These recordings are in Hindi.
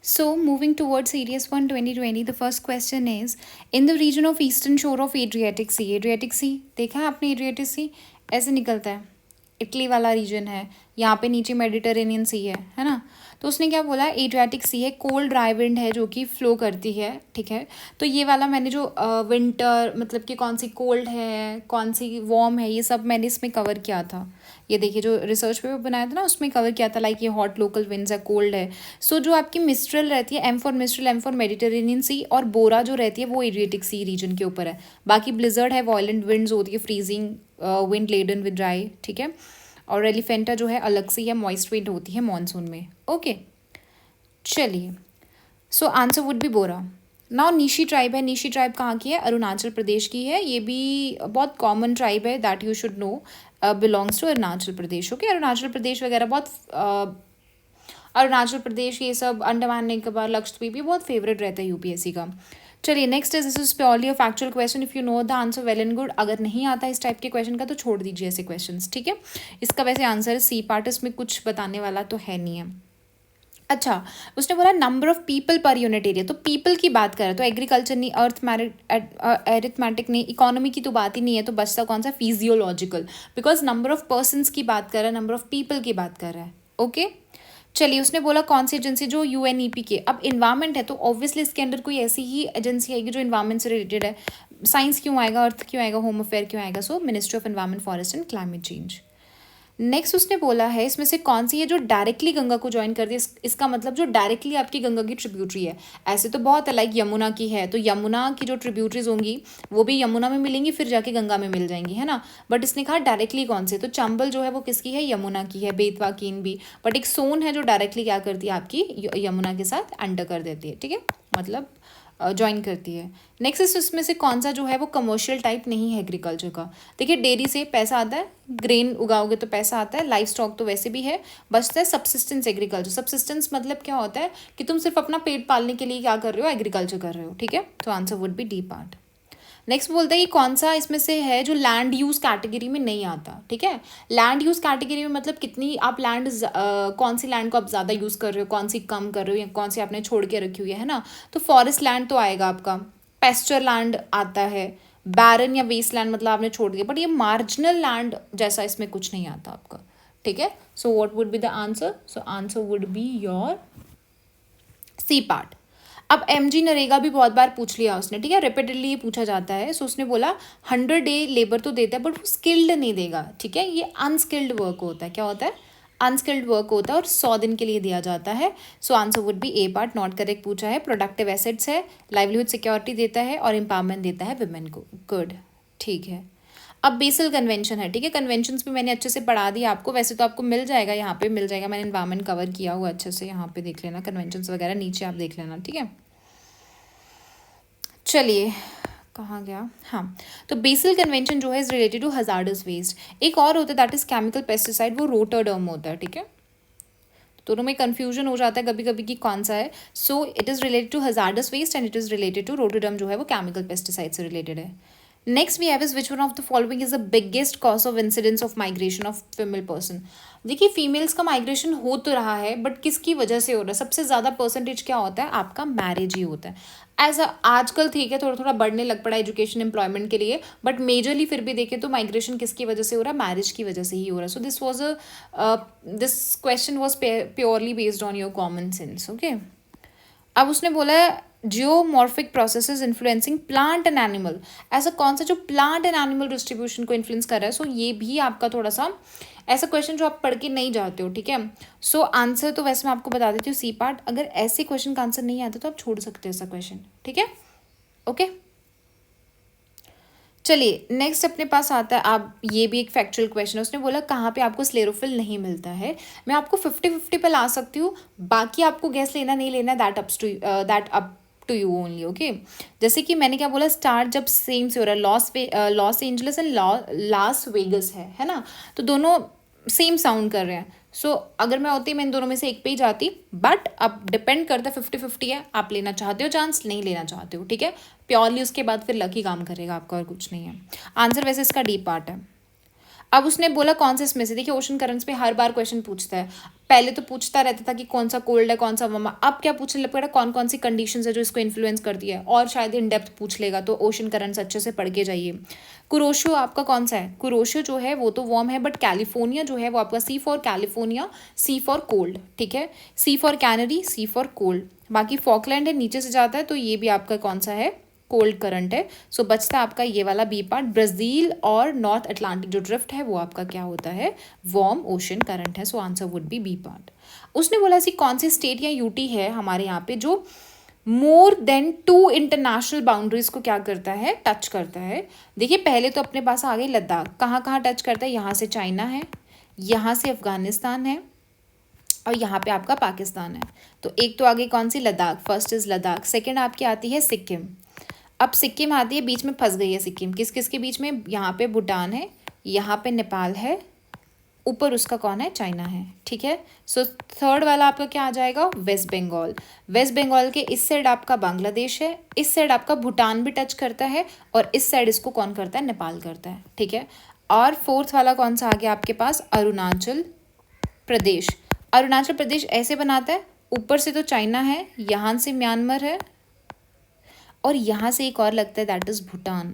So, moving towards Series 1 2020, the first question is in the region of eastern shore of Adriatic Sea. Adriatic Sea देखा है आपने? Adriatic Sea ऐसे निकलता है, इटली वाला रीजन है, यहाँ पे नीचे मेडिटेरेनियन सी है ना। तो उसने क्या बोला, एड्रियाटिक सी है, कोल्ड ड्राई विंड है जो कि फ्लो करती है, ठीक है। तो ये वाला मैंने जो विंटर मतलब कि कौन सी कोल्ड है कौन सी वार्म है, ये सब मैंने इसमें कवर किया था। ये देखिए जो रिसर्च पेपर बनाया था ना उसमें कवर किया था, लाइक ये हॉट लोकल विंड्स है, कोल्ड है। सो जो आपकी मिस्ट्रल रहती है, M for mistral, M for Mediterranean sea, और बोरा जो रहती है वो एड्रियाटिक सी रीजन के ऊपर है। बाकी ब्लिजर्ड है, वॉयलेंट विंड्स होती है, freezing wind laden with dry, ठीक है। और एलिफेंटा जो है अलग से है, मॉइस्ट विंड होती है मॉनसून में। ओके चलिए, so answer would be bora. Now Nyishi tribe है, नीशी ट्राइब कहाँ की है? अरुणाचल प्रदेश की है। ये भी बहुत कॉमन ट्राइब है, that you should know, belongs to Arunachal Pradesh. Okay, Arunachal Pradesh वगैरह बहुत अरुणाचल प्रदेश ये सब, अंडमान निकोबार, लक्षद्वीप, ये बहुत फेवरेट रहता है यूपीएससी का। चलिए next is, this is purely a factual question, if you know the answer well and good. अगर नहीं आता इस टाइप के क्वेश्चन का तो छोड़ दीजिए ऐसे क्वेश्चंस, ठीक है। इसका वैसे आंसर है सी पार्ट, इसमें कुछ बताने वाला तो है नहीं है। अच्छा, उसने बोला number of people per unit area, तो पीपल की बात कर रहा है, तो एग्रीकल्चर नहीं, अरिथमेटिक नहीं, इकोनॉमी की तो बात ही नहीं है, तो बचता कौन सा? Physiological, because number of persons की बात कर रहा है, नंबर ऑफ पीपल की बात कर रहा है। ओके चलिए, उसने बोला कौन सी एजेंसी? जो यूएनईपी के। अब इन्वायरमेंट है तो ऑब्वियसली इसके अंदर कोई ऐसी ही एजेंसी आएगी जो इन्वायरमेंट से रिलेटेड है। साइंस क्यों आएगा, अर्थ क्यों आएगा, होम अफेयर क्यों आएगा? सो ministry of environment, forest and climate change. Next उसने बोला है इसमें से कौन सी है जो डायरेक्टली गंगा को ज्वाइन कर दी, इसका मतलब जो डायरेक्टली आपकी गंगा की ट्रिब्यूटरी है। ऐसे तो बहुत है, लाइक यमुना की है, तो यमुना की जो ट्रिब्यूटरीज होंगी वो भी यमुना में मिलेंगी, फिर जाके गंगा में मिल जाएंगी, है ना। बट इसने कहा डायरेक्टली कौन से, तो चंबल जो है वो किसकी है? यमुना की है, बेतवा कीन भी। बट एक सोन है जो डायरेक्टली क्या करती है आपकी यमुना के साथ एंटर कर देती है, ठीक है, मतलब ज्वाइन करती है। नेक्स्ट इस उसमें से कौन सा जो है वो कमर्शियल टाइप नहीं है एग्रीकल्चर का? देखिए डेयरी से पैसा आता है, ग्रेन उगाओगे तो पैसा आता है, लाइफ स्टॉक तो वैसे भी है, बचता है सब्सिस्टेंस एग्रीकल्चर। सब्सिस्टेंस मतलब क्या होता है कि तुम सिर्फ अपना पेट पालने के लिए क्या कर रहे हो? एग्रीकल्चर कर रहे हो, ठीक है। तो answer would B D part. Next बोलता है कि कौन सा इसमें से है जो लैंड यूज़ कैटेगरी में नहीं आता, ठीक है। लैंड यूज़ कैटेगरी में मतलब कितनी आप लैंड, कौन सी लैंड को आप ज़्यादा यूज़ कर रहे हो, कौन सी कम कर रहे हो, या कौन सी आपने छोड़ के रखी हुई है ना। तो फॉरेस्ट लैंड तो आएगा आपका, पेस्चर लैंड आता है, बैरन या वेस्ट लैंड मतलब आपने छोड़ दिया, बट ये मार्जिनल लैंड जैसा इसमें कुछ नहीं आता आपका, ठीक है। So what would be the answer? So answer would be your C part. अब एमजी नरेगा भी बहुत बार पूछ लिया उसने, ठीक है, रिपीटेडली ये पूछा जाता है। सो उसने बोला 100 डे लेबर तो देता है बट वो स्किल्ड नहीं देगा, ठीक है, ये अनस्किल्ड वर्क होता है। क्या होता है? अनस्किल्ड वर्क होता है, और 100 दिन के लिए दिया जाता है। So answer would B A part, not correct पूछा है। प्रोडक्टिव एसेट्स है, लाइवलीहुड सिक्योरिटी देता है, और एम्पावरमेंट देता है वुमेन को। गुड, ठीक है। अब बेसल कन्वेंशन है, ठीक है, कन्वेंशंस भी मैंने अच्छे से पढ़ा दिया आपको, वैसे तो आपको मिल जाएगा, यहाँ पे मिल जाएगा, मैंने एनवायरमेंट कवर किया हुआ अच्छे से, यहाँ पे देख लेना कन्वेंशंस वगैरह, नीचे आप देख लेना, ठीक है। चलिए कहाँ गया, हाँ, तो बेसल कन्वेंशन जो है is related to hazardous waste. एक और होता है दैट इज केमिकल पेस्टिसाइड, वो रोटोडर्म होता है, ठीक है। दोनों में कंफ्यूजन हो जाता है कभी कभी कि कौन सा है। So it is related to hazardous waste and it is related to Rotterdam, जो है वो केमिकल पेस्टिसाइड से रिलेटेड है। Next we have is which one of the following is the biggest cause of incidence of migration of female person. देखिए फीमेल्स का माइग्रेशन हो तो रहा है, बट किसकी वजह से हो रहा है? सबसे ज़्यादा परसेंटेज क्या होता है आपका? मैरिज ही होता है। एज आजकल ठीक है, थोड़ा थोड़ा बढ़ने लग पड़ा एजुकेशन एम्प्लॉयमेंट के लिए, बट मेजरली फिर भी देखें तो माइग्रेशन किसकी वजह से हो रहा है? मैरिज की वजह से ही हो रहा है। So this was this question was purely based on your common sense. Okay, अब उसने बोला है geomorphic processes influencing plant and animal. ऐसा कौन सा जो प्लांट एंड एनिमल डिस्ट्रीब्यूशन को इन्फ्लुएंस कर रहा है? सो ये भी आपका थोड़ा सा ऐसा क्वेश्चन जो आप पढ़ के नहीं जाते हो, ठीक है। सो आंसर तो वैसे मैं आपको बता देती हूँ सी पार्ट। अगर ऐसे क्वेश्चन का आंसर नहीं आता तो आप छोड़ सकते हो ऐसा क्वेश्चन, ठीक है। ओके चलिए नेक्स्ट अपने पास आता है, आप ये भी एक फैक्चुअल क्वेश्चन है। उसने बोला कहाँ पे आपको स्लेरोफिल नहीं मिलता है। मैं आपको 50-50 पे ला सकती हूँ, बाकी आपको गैस लेना नहीं लेना, that up to you only. Okay, जैसे कि मैंने क्या बोला, स्टार्ट जब सेम से हो रहा है, Los Angeles and Las Vegas है ना, तो दोनों सेम साउंड कर रहे हैं। सो अगर मैं होती मैं इन दोनों में से एक पे ही जाती, बट अब डिपेंड करता है, 50-50 है, आप लेना चाहते हो चांस, नहीं लेना चाहते हो, ठीक है। प्योरली उसके बाद फिर लकी काम करेगा आपका, और कुछ नहीं है। आंसर वैसे इसका डी पार्ट है। अब उसने बोला कौन से इसमें से, देखिए ओशन करंट्स पे हर बार क्वेश्चन पूछता है, पहले तो पूछता रहता था कि कौन सा कोल्ड है कौन सा वार्म है, अब क्या पूछने लग पड़ा कौन कौन सी कंडीशंस है जो इसको इन्फ्लुएंस करती है, और शायद इन डेप्थ पूछ लेगा, तो ओशन करंट्स अच्छे से पढ़ के जाइए। कुरोशो आपका कौन सा है, कुरोशो जो है वो तो वार्म है, बट कैलिफोर्निया जो है वो आपका C for California, C for cold, ठीक है, C for Canary, C for cold. बाकी फॉकलैंड है नीचे से जाता है, तो ये भी आपका कौन सा है, कोल्ड करंट है। सो बचता आपका ये वाला बी पार्ट, ब्राज़ील और नॉर्थ अटलांटिक जो ड्रिफ्ट है वो आपका क्या होता है, वार्म ओशन करंट है। So answer would be B part. उसने बोला ऐसी कौन सी स्टेट या यूटी है हमारे यहाँ पे जो मोर देन 2 इंटरनेशनल बाउंड्रीज को क्या करता है, टच करता है। देखिए पहले तो अपने पास आ गई लद्दाख, कहाँ कहाँ टच करता है, यहाँ से चाइना है, यहाँ से अफगानिस्तान है, और यहाँ पे आपका पाकिस्तान है। तो एक तो आगे कौन सी, Ladakh, first is Ladakh. Second आपकी आती है सिक्किम। अब सिक्किम आती है, बीच में फंस गई है सिक्किम, किस किस के बीच में, यहाँ पे भूटान है, यहाँ पे नेपाल है, ऊपर उसका कौन है, चाइना है, ठीक है। सो थर्ड वाला आपका क्या आ जाएगा, वेस्ट बंगाल। वेस्ट बंगाल के इस साइड आपका बांग्लादेश है, इस साइड आपका भूटान भी टच करता है, और इस साइड इसको कौन करता है, नेपाल करता है, ठीक है। और फोर्थ वाला कौन सा आ गया आपके पास, अरुणाचल प्रदेश। अरुणाचल प्रदेश ऐसे बनाता है, ऊपर से तो चाइना है, यहाँ से म्यांमार है, और यहाँ से एक और लगता है दैट इज़ भूटान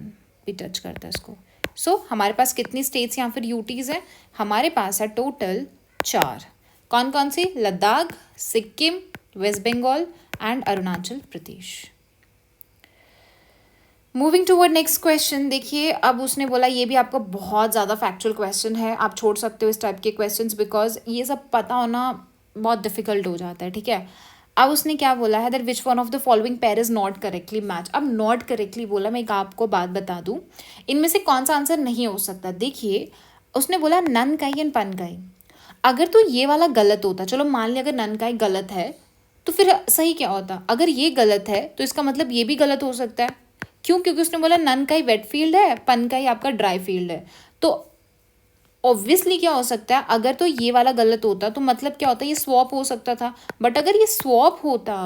भी टच करता है इसको। सो हमारे पास कितनी स्टेट्स या फिर यूटीज़ हैं, हमारे पास है टोटल 4। कौन कौन सी, Ladakh, Sikkim, West Bengal and Arunachal Pradesh. Moving toward next question, देखिए अब उसने बोला ये भी आपका बहुत ज़्यादा फैक्चुअल क्वेश्चन है, आप छोड़ सकते हो इस टाइप के क्वेश्चंस बिकॉज ये सब पता होना बहुत डिफिकल्ट हो जाता है, ठीक है। अब उसने क्या बोला है, that which one of the following pair is not correctly match. अब नॉट करेक्टली बोला, मैं एक आपको बात बता दूं, इनमें से कौन सा आंसर नहीं हो सकता। देखिए उसने बोला ननकाई एंड पनकाई, अगर तो ये वाला गलत होता, चलो मान लिया अगर ननकाई गलत है तो फिर सही क्या होता, अगर ये गलत है तो इसका मतलब ये भी गलत हो सकता है। क्यों, क्योंकि उसने बोला ननकाई वेट फील्ड है, पनकाई आपका ड्राई फील्ड है, तो ऑब्वियसली क्या हो सकता है, अगर तो ये वाला गलत होता तो मतलब क्या होता है, ये स्वॉप हो सकता था, बट अगर ये स्वॉप होता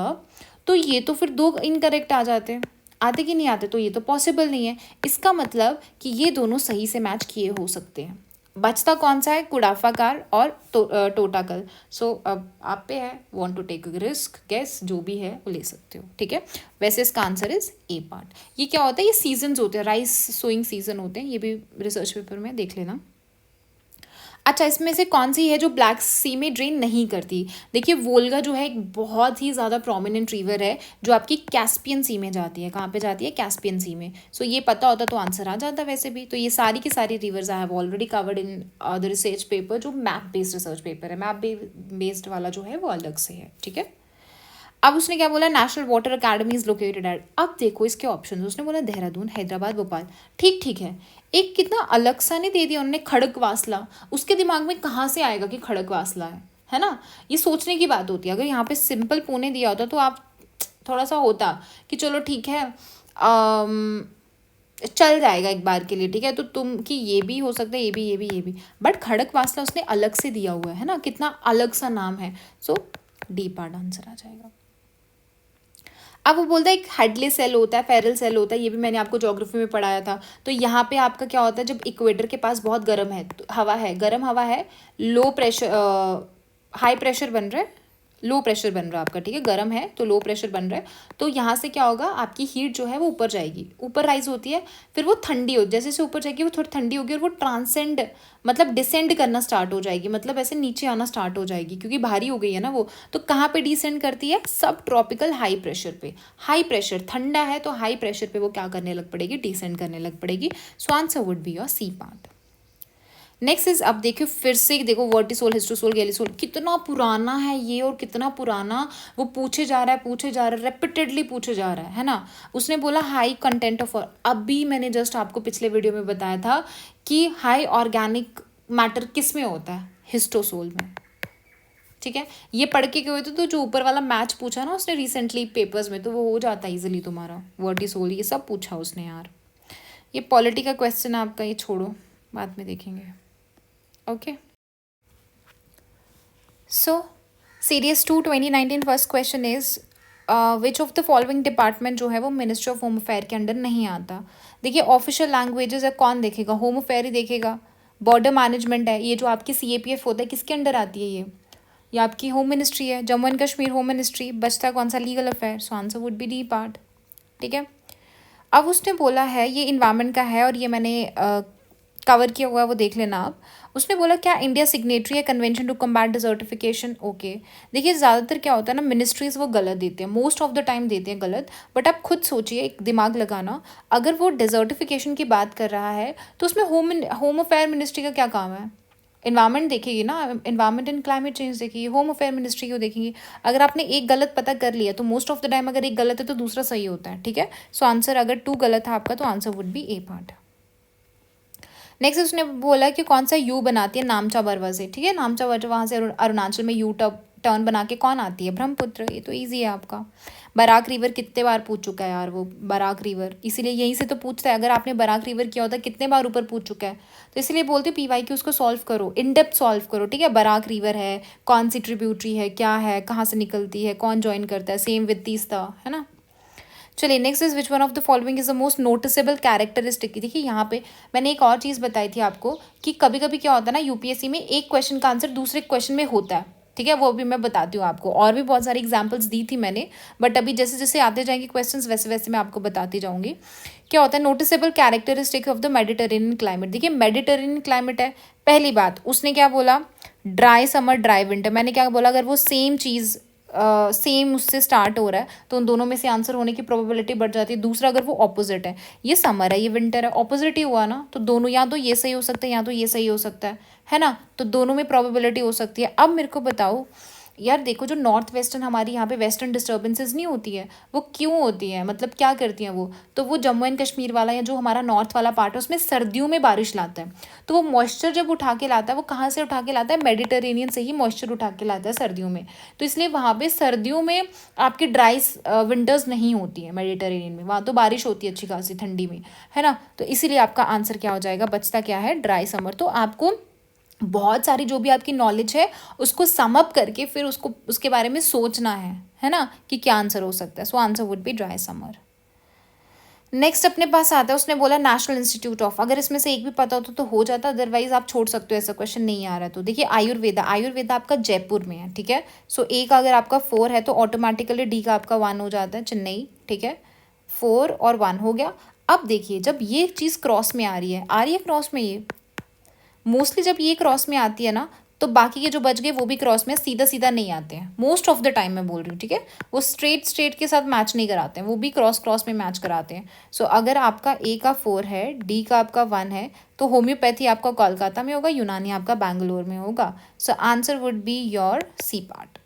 तो ये तो फिर 2 इनकरेक्ट आ जाते, आते कि नहीं आते, तो ये तो पॉसिबल नहीं है। इसका मतलब कि ये दोनों सही से मैच किए हो सकते हैं। बचता कौन सा है, कुडाफाकार और टोटाकल। सो अब आप पे है, want to take risk, guess जो भी है वो ले सकते हो, ठीक है। वैसे इसका आंसर इज ए पार्ट। ये क्या होता है, ये सीजन्स होते हैं, राइस सोइंग सीजन होते हैं, ये भी रिसर्च पेपर में देख लेना। अच्छा, इसमें से कौन सी है जो ब्लैक सी में ड्रेन नहीं करती। देखिए वोल्गा जो है एक बहुत ही ज़्यादा प्रोमिनेंट रिवर है जो आपकी कैस्पियन सी में जाती है, कहाँ पे जाती है, कैस्पियन सी में। सो ये पता होता तो आंसर आ जाता वैसे भी। तो ये सारी की सारी reverse I have already covered in the research paper, जो मैप बेस्ड रिसर्च पेपर है। मैप बेस्ड वाला जो है वो अलग से है, ठीक है। अब उसने क्या बोला, national water academy is located at. अब देखो इसके ऑप्शन, उसने बोला देहरादून, हैदराबाद, भोपाल। ठीक ठीक है, एक कितना अलग सा नहीं दे दिया उन्होंने, खड़गवासला। उसके दिमाग में कहाँ से आएगा कि खड़गवासला है ना। ये सोचने की बात होती है। अगर यहाँ पे सिंपल पुणे दिया होता तो आप थोड़ा सा होता कि चलो ठीक है, चल जाएगा एक बार के लिए, ठीक है, तो तुम कि ये भी हो सकता है, ये भी, ये भी, ये भी, बट खड़गवासला उसने अलग से दिया हुआ है ना, कितना अलग सा नाम है। सो डी पार्ट आंसर आ जाएगा। अब वो बोलता है एक हेडले सेल होता है, फेरल सेल होता है, ये भी मैंने आपको ज्योग्राफी में पढ़ाया था। तो यहाँ पे आपका क्या होता है, जब इक्वेटर के पास बहुत गर्म है, तो हवा है, गर्म हवा है, लो प्रेशर, हाई प्रेशर बन रहा है, लो प्रेशर बन रहा है आपका, ठीक है, गर्म है तो लो प्रेशर बन रहा है। तो यहाँ से क्या होगा, आपकी हीट जो है वो ऊपर जाएगी, ऊपर राइज होती है, फिर वो ठंडी हो, जैसे जैसे ऊपर जाएगी वो थोड़ी ठंडी होगी, और वो ट्रांसेंड मतलब डिसेंड करना स्टार्ट हो जाएगी, मतलब ऐसे नीचे आना स्टार्ट हो जाएगी, क्योंकि भारी हो गई है ना वो। तो कहाँ पे डिसेंड करती है, सब ट्रॉपिकल हाई प्रेशर पे। हाई प्रेशर, ठंडा है तो हाई प्रेशर पे वो क्या करने लग पड़ेगी, डिसेंड करने लग पड़ेगी। So answer would be your C part. Next is, अब देखियो फिर से देखो, वर्टिसोल, हिस्टोसोल, गैलीसोल, कितना पुराना है ये, और कितना पुराना वो पूछे जा रहा है, पूछे जा रहा है, रेपिटेडली पूछे जा रहा है ना। उसने बोला हाई कंटेंट ऑफ, अभी मैंने जस्ट आपको पिछले वीडियो में बताया था कि हाई ऑर्गेनिक मैटर किस में होता है, हिस्टोसोल में, ठीक है। ये पढ़ के गए थे तो जो ऊपर वाला मैच पूछा ना उसने रिसेंटली पेपर्स में, तो वो हो जाता है इजिली तुम्हारा, वर्टिसोल ये सब पूछा उसने यार। ये पॉलिटी का क्वेश्चन है आपका, ये छोड़ो, बाद में देखेंगे, okay. So series 2 2019 first question is which of the following department जो है वो मिनिस्ट्री ऑफ होम अफेयर के अंडर नहीं आता। देखिए ऑफिशियल लैंग्वेजेस है, कौन देखेगा, होम अफेयर ही देखेगा, बॉर्डर मैनेजमेंट है, ये जो आपकी CAPF होता है किसके अंडर आती है ये आपकी होम मिनिस्ट्री है, Jammu and Kashmir home ministry. बचता कौन सा, legal affair, so answer would B D part. ठीक है, अब उसने बोला है ये इन्वायरमेंट का है और ये मैंने कवर किया हुआ है, वो देख लेना आप। उसने बोला क्या इंडिया सिग्नेटरी है convention to combat desertification. Okay, देखिए ज़्यादातर क्या होता है ना, मिनिस्ट्रीज वो गलत देते हैं, मोस्ट ऑफ द टाइम देते हैं गलत। बट आप खुद सोचिए, एक दिमाग लगाना, अगर वो डिजर्टिफिकेशन की बात कर रहा है तो उसमें होम अफेयर मिनिस्ट्री का क्या काम है। इन्वायरमेंट देखेगी ना, इन्वायरमेंट एंड क्लाइमेट चेंज देखेगी, होम अफेयर मिनिस्ट्री क्यों देखेंगी। अगर आपने एक गलत पता कर लिया तो मोस्ट ऑफ द टाइम अगर एक गलत है तो दूसरा सही होता है। ठीक है, सो आंसर अगर 2 गलत है आपका तो answer would B A part. Next उसने बोला कि कौन सा यू बनाती है नामचा बरवा से। ठीक है, नामचा बरवा वहाँ से अरुणाचल में यू टर्न बना के कौन आती है, ब्रह्मपुत्र। ये तो ईजी है आपका। बराक रिवर कितने बार पूछ चुका है यार वो, बराक रिवर, इसीलिए यहीं से तो पूछता है। अगर आपने बराक रिवर किया होता कितने बार ऊपर पूछ चुका है, तो इसलिए बोलते PY कि उसको सॉल्व करो, इन डेप्थ सॉल्व करो। ठीक है, बराक रिवर है, कौन सी ट्रिब्यूटरी है, क्या है, कहाँ से निकलती है, कौन ज्वाइन करता है, सेम विद तीस्ता, है ना। चलिए next is which one of the following is the most noticeable characteristic. देखिए यहाँ पे मैंने एक और चीज़ बताई थी आपको कि कभी कभी क्या होता है ना, यूपीएससी में एक क्वेश्चन का आंसर दूसरे क्वेश्चन में होता है। ठीक है, वो भी मैं बताती हूँ आपको, और भी बहुत सारी एग्जाम्पल्स दी थी मैंने, बट अभी जैसे जैसे आते जाएंगे क्वेश्चंस वैसे वैसे मैं आपको बताती जाऊंगी। क्या होता है noticeable characteristic of the Mediterranean climate. देखिए मेडिटेरेनियन क्लाइमेट है, पहली बात उसने क्या बोला, ड्राई समर ड्राई विंटर। मैंने क्या बोला, अगर वो सेम चीज़ सेम उससे स्टार्ट हो रहा है तो उन दोनों में से आंसर होने की प्रोबेबिलिटी बढ़ जाती है। दूसरा, अगर वो ऑपोजिट है, ये समर है ये विंटर है, ऑपोजिट ही हुआ ना, तो दोनों या तो ये सही हो सकता है या तो ये सही हो सकता है ना, तो दोनों में प्रोबेबिलिटी हो सकती है। अब मेरे को बताओ यार, देखो जो नॉर्थ वेस्टर्न हमारी यहाँ पे वेस्टर्न डिस्टर्बेंसेस नहीं होती है, वो क्यों होती है, मतलब क्या करती हैं वो, तो वो जम्मू एंड कश्मीर वाला या जो हमारा नॉर्थ वाला पार्ट है उसमें सर्दियों में बारिश लाता है। तो वो मॉइस्चर जब उठा के लाता है, वो कहाँ से उठा के लाता है, मेडिटेरेनियन से ही मॉइस्चर उठा के लाता है सर्दियों में। तो इसलिए वहाँ पे सर्दियों में आपकी ड्राई विंटर्स नहीं होती है मेडिटेरेनियन में, वहाँ तो बारिश होती है अच्छी खासी ठंडी में, है ना। तो इसीलिए आपका आंसर क्या हो जाएगा, बचता क्या है, ड्राई समर। तो आपको बहुत सारी जो भी आपकी नॉलेज है उसको सम अप करके फिर उसको उसके बारे में सोचना है ना, कि क्या आंसर हो सकता है। So answer would B dry summer. Next अपने पास आता है, उसने बोला नेशनल इंस्टीट्यूट ऑफ। अगर इसमें से एक भी पता होता तो हो जाता, अदरवाइज आप छोड़ सकते हो, ऐसा क्वेश्चन नहीं आ रहा है तो। देखिए आयुर्वेदा, आयुर्वेदा आपका जयपुर में है। ठीक है, सो ए का अगर आपका 4 है तो ऑटोमेटिकली डी का आपका 1 हो जाता है, चेन्नई। ठीक है, 4 और 1 हो गया। अब देखिए जब ये चीज़ क्रॉस में आ रही है क्रॉस में, ये मोस्टली जब ये क्रॉस में आती है ना, तो बाकी के जो बच गए वो भी क्रॉस में सीधा सीधा नहीं आते हैं, मोस्ट ऑफ द टाइम मैं बोल रही हूँ। ठीक है, वो स्ट्रेट के साथ मैच नहीं कराते हैं, वो भी क्रॉस क्रॉस में मैच कराते हैं। सो अगर आपका ए का 4 है, डी का आपका 1 है, तो होम्योपैथी आपका कोलकाता में होगा, यूनानी आपका बैंगलोर में होगा। So answer would be your C part.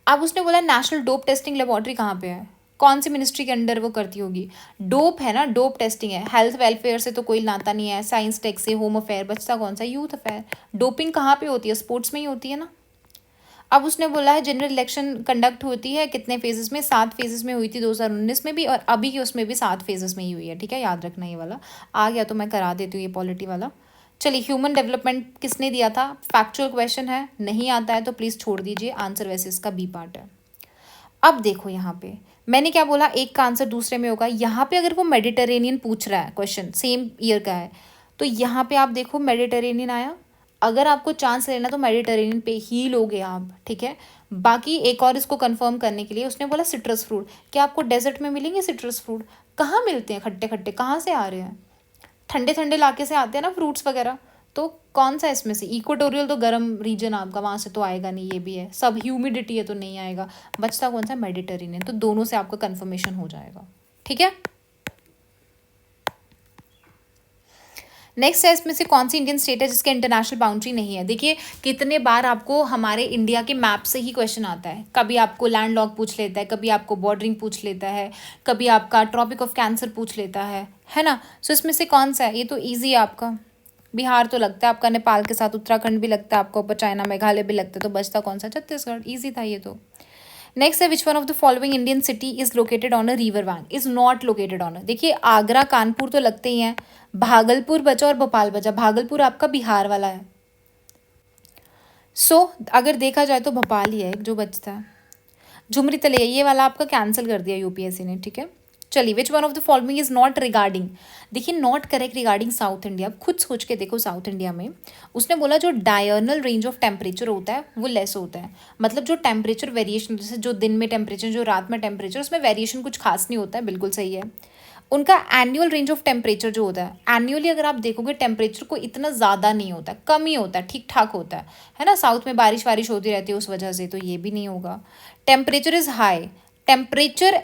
अब उसने बोला नेशनल डोप टेस्टिंग लेबोरेटरी कहाँ पे है, कौन सी मिनिस्ट्री के अंडर वो करती होगी। डोप है ना, डोप टेस्टिंग है, हेल्थ वेलफेयर से तो कोई नाता नहीं है, साइंस टेक से, होम अफेयर, बचता कौन सा, यूथ अफेयर। डोपिंग कहाँ पे होती है, स्पोर्ट्स में ही होती है ना। अब उसने बोला है जनरल इलेक्शन कंडक्ट होती है कितने फेजेस में, 7 फेजेस में हुई थी 2019 में भी, और अभी की उसमें भी 7 फेजेस में ही हुई है। ठीक है, याद रखना ये वाला आ गया तो मैं करा देती हूँ ये पॉलिटी वाला। चलिए ह्यूमन डेवलपमेंट किसने दिया था, फैक्चुअल क्वेश्चन है, नहीं आता है तो प्लीज़ छोड़ दीजिए, आंसर वैसे इसका बी पार्ट है। अब देखो यहाँ पे मैंने क्या बोला, एक का आंसर दूसरे में होगा। यहाँ पे अगर वो मेडिटेरेनियन पूछ रहा है, क्वेश्चन सेम ईयर का है, तो यहाँ पे आप देखो मेडिटेरेनियन आया। अगर आपको चांस लेना तो मेडिटेरेनियन पे ही लोगे आप। ठीक है, बाकी एक और इसको कंफर्म करने के लिए उसने बोला सिट्रस फ्रूट। क्या आपको डेजर्ट में मिलेंगे सिट्रस फ्रूट, कहाँ मिलते हैं, खट्टे खट्टे कहाँ से आ रहे हैं, ठंडे ठंडे इलाके से आते हैं ना फ्रूट्स वगैरह। तो कौन सा इसमें से, इक्वेटोरियल तो गर्म रीजन आपका, वहाँ से तो आएगा नहीं, ये भी है, सब ह्यूमिडिटी है तो नहीं आएगा। बचता कौन सा, मेडिटेरेनियन। तो दोनों से आपका कंफर्मेशन हो जाएगा। ठीक है, नेक्स्ट है इसमें से कौन सी इंडियन स्टेट है जिसके इंटरनेशनल बाउंड्री नहीं है। देखिए कितने बार आपको हमारे इंडिया के मैप से ही क्वेश्चन आता है, कभी आपको लैंड लॉक पूछ लेता है, कभी आपको बॉर्डरिंग पूछ लेता है, कभी आपका ट्रॉपिक ऑफ कैंसर पूछ लेता है ना। सो इसमें से कौन सा है, ये तो ईजी है आपका, बिहार तो लगता है आपका, नेपाल के साथ उत्तराखंड भी लगता है आपको, ऊपर चाइना मेघालय भी लगता है, तो बचता कौन सा, छत्तीसगढ़। ईजी था ये तो। नेक्स्ट है विच one of the following Indian city is located on a river bank, is not located on a. देखिए आगरा कानपुर तो लगते ही हैं, भागलपुर बचा और भोपाल बचा। भागलपुर आपका बिहार वाला है, सो अगर देखा जाए तो भोपाल ही है जो बचता है। झुमरी तले ये वाला आपका कैंसिल कर दिया यूपीएससी ने। ठीक है, चलिए, which one of the following is not regarding, देखिए not correct regarding South India. खुद सोच के देखो, साउथ इंडिया में उसने बोला जो डायर्नल रेंज ऑफ टेम्परेचर होता है वो लेस होता है, मतलब जो टेम्परेचर वेरिएशन, जैसे जो दिन में टेम्परेचर, जो रात में टेम्परेचर, उसमें वेरिएशन कुछ खास नहीं होता है, बिल्कुल सही है। उनका एनुअल रेंज ऑफ टेम्परेचर जो होता है, एनुअली अगर आप देखोगे टेम्परेचर को इतना ज़्यादा नहीं होता, कम ही होता है, ठीक ठाक होता है ना। साउथ में बारिश वारिश होती रहती है उस वजह से, तो ये भी नहीं होगा। टेम्परेचर इज़ हाई, टेम्परेचर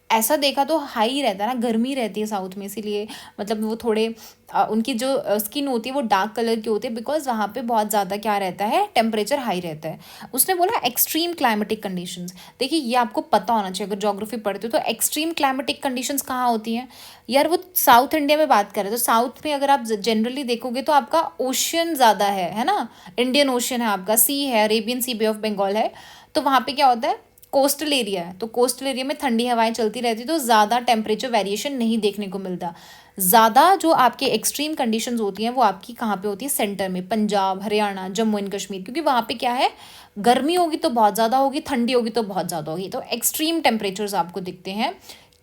ऐसा देखा तो हाई रहता है ना, गर्मी रहती है साउथ में, इसीलिए मतलब वो थोड़े उनकी जो स्किन होती है वो डार्क कलर की होती है, बिकॉज वहाँ पे बहुत ज़्यादा क्या रहता है, टेम्परेचर हाई रहता है। उसने बोला एक्सट्रीम क्लाइमेटिक कंडीशंस, देखिए ये आपको पता होना चाहिए अगर ज्योग्राफी पढ़ते हो तो। एक्सट्रीम क्लाइमेटिक कंडीशंस कहाँ होती हैं यार, वो साउथ इंडिया में बात करें तो साउथ में अगर आप जनरली देखोगे तो आपका ओशियन ज़्यादा है ना, इंडियन ओशियन है आपका, सी है, Arabian Sea, Bay of Bengal है, तो वहाँ पे क्या होता है, कोस्टल एरिया है, तो कोस्टल एरिया में ठंडी हवाएं चलती रहती, तो ज़्यादा टेम्परेचर वेरिएशन नहीं देखने को मिलता। ज़्यादा जो आपके एक्सट्रीम कंडीशंस होती हैं वो आपकी कहाँ पे होती है, सेंटर में, पंजाब, हरियाणा, जम्मू एंड कश्मीर, क्योंकि वहाँ पे क्या है, गर्मी होगी तो बहुत ज़्यादा होगी, ठंडी होगी तो बहुत ज़्यादा होगी, तो एक्सट्रीम टेम्परेचर्स आपको दिखते हैं।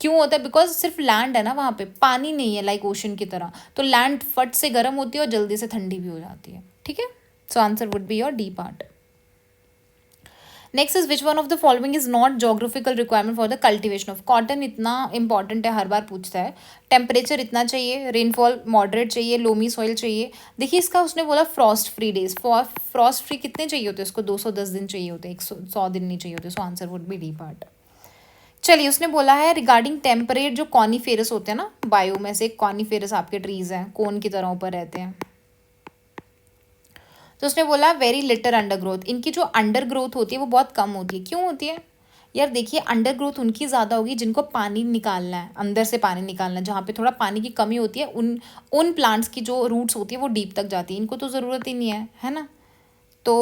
क्यों होता है, बिकॉज सिर्फ लैंड है ना, वहाँ पे पानी नहीं है लाइक ओशन की तरह, तो लैंड फट से गर्म होती है और जल्दी से ठंडी भी हो जाती है, ठीक है। So answer would be your D part. Next is which one of the following is not geographical requirement for the cultivation of cotton, इतना इंपॉर्टेंट है, हर बार पूछता है। टेम्परेचर इतना चाहिए, रेनफॉल मॉडरेट चाहिए, लोमी सॉइल चाहिए। देखिए इसका उसने बोला Frost free days, Frost free कितने चाहिए होते हैं उसको, 210 दिन चाहिए होते हैं, 100 दिन नहीं चाहिए होते, सो answer would B D part. चलिए, उसने बोला है रिगार्डिंग टेम्परेट जो कॉनीफेरस होते हैं ना, बायो में से कॉनीफेरस आपके ट्रीज हैं, कोन की तरह ऊपर रहते हैं, तो उसने बोला वेरी लिटर अंडर ग्रोथ, इनकी जो अंडर ग्रोथ होती है वो बहुत कम होती है। क्यों होती है यार, देखिए अंडर ग्रोथ उनकी ज़्यादा होगी जिनको पानी निकालना है, अंदर से पानी निकालना है, जहाँ पे थोड़ा पानी की कमी होती है, उन प्लांट्स की जो रूट्स होती है वो डीप तक जाती है, इनको तो ज़रूरत ही नहीं है ना, तो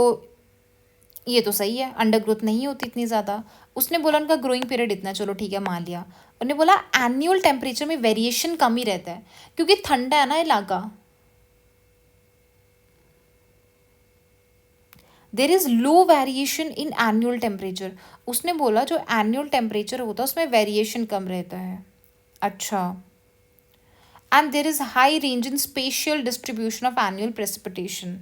ये तो सही है, अंडर ग्रोथ नहीं होती इतनी ज़्यादा। उसने बोला उनका ग्रोइंग पीरियड इतना, चलो ठीक है मान लिया। उन्होंने बोला एनुअल टेम्परेचर में वेरिएशन कम ही रहता है, क्योंकि ठंडा है ना इलाका, there is low variation in annual temperature. उसने बोला जो एनुअल टेम्परेचर होता है उसमें वेरिएशन कम रहता है। अच्छा, and there is high range in spatial distribution of annual precipitation.